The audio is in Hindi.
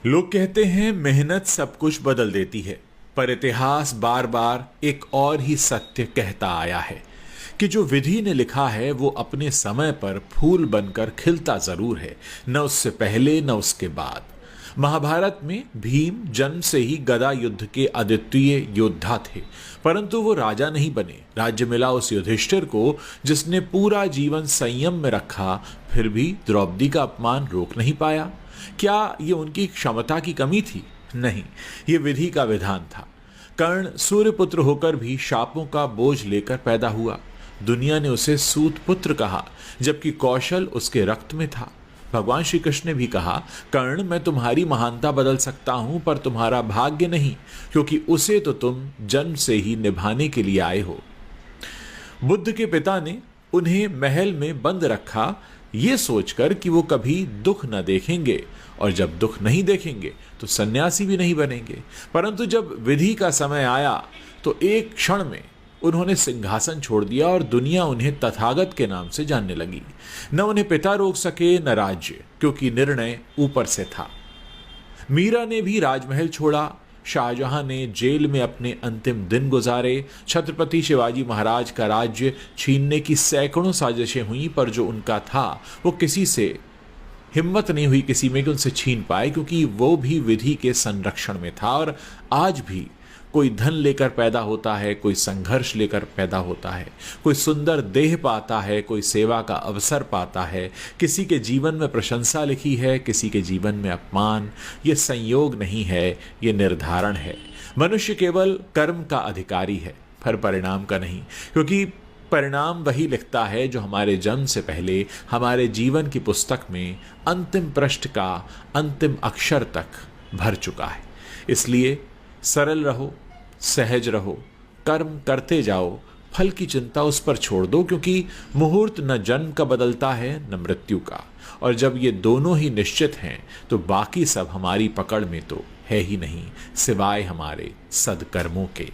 लोग कहते हैं मेहनत सब कुछ बदल देती है, पर इतिहास बार बार एक और ही सत्य कहता आया है कि जो विधि ने लिखा है वो अपने समय पर फूल बनकर खिलता जरूर है, न उससे पहले न उसके बाद। महाभारत में भीम जन्म से ही गदा युद्ध के अद्वितीय योद्धा थे, परंतु वो राजा नहीं बने। राज्य मिला उस युधिष्ठिर को जिसने पूरा जीवन संयम में रखा, फिर भी द्रौपदी का अपमान रोक नहीं पाया। क्या ये उनकी क्षमता की कमी थी? नहीं, ये विधि का विधान था। कर्ण सूर्यपुत्र होकर भी शापों का बोझ लेकर पैदा हुआ। दुनिया ने उसे सूत पुत्र कहा, जबकि कौशल उसके रक्त में था। भगवान श्री कृष्ण ने भी कहा, कर्ण मैं तुम्हारी महानता बदल सकता हूं, पर तुम्हारा भाग्य नहीं, क्योंकि उसे तो तुम जन्म से ही निभाने के लिए आए हो। बुद्ध के पिता ने उन्हें महल में बंद रखा, ये सोचकर कि वो कभी दुख न देखेंगे, और जब दुख नहीं देखेंगे तो सन्यासी भी नहीं बनेंगे। परंतु जब विधि का समय आया तो एक क्षण में उन्होंने सिंहासन छोड़ दिया और दुनिया उन्हें तथागत के नाम से जानने लगी। न उन्हें पिता रोक सके न राज्य, क्योंकि निर्णय ऊपर से था। मीरा ने भी राजमहल छोड़ा, शाहजहां ने जेल में अपने अंतिम दिन गुजारे, छत्रपति शिवाजी महाराज का राज्य छीनने की सैकड़ों साजिशें हुई, पर जो उनका था वो किसी से हिम्मत नहीं हुई किसी में कि उनसे छीन पाए, क्योंकि वो भी विधि के संरक्षण में था। और आज भी कोई धन लेकर पैदा होता है, कोई संघर्ष लेकर पैदा होता है, कोई सुंदर देह पाता है, कोई सेवा का अवसर पाता है, किसी के जीवन में प्रशंसा लिखी है, किसी के जीवन में अपमान। ये संयोग नहीं है, ये निर्धारण है। मनुष्य केवल कर्म का अधिकारी है, पर परिणाम का नहीं, क्योंकि परिणाम वही लिखता है जो हमारे जन्म से पहले हमारे जीवन की पुस्तक में अंतिम पृष्ठ का अंतिम अक्षर तक भर चुका है। इसलिए सरल रहो, सहज रहो, कर्म करते जाओ, फल की चिंता उस पर छोड़ दो, क्योंकि मुहूर्त न जन्म का बदलता है न मृत्यु का। और जब ये दोनों ही निश्चित हैं तो बाकी सब हमारी पकड़ में तो है ही नहीं, सिवाय हमारे सदकर्मों के।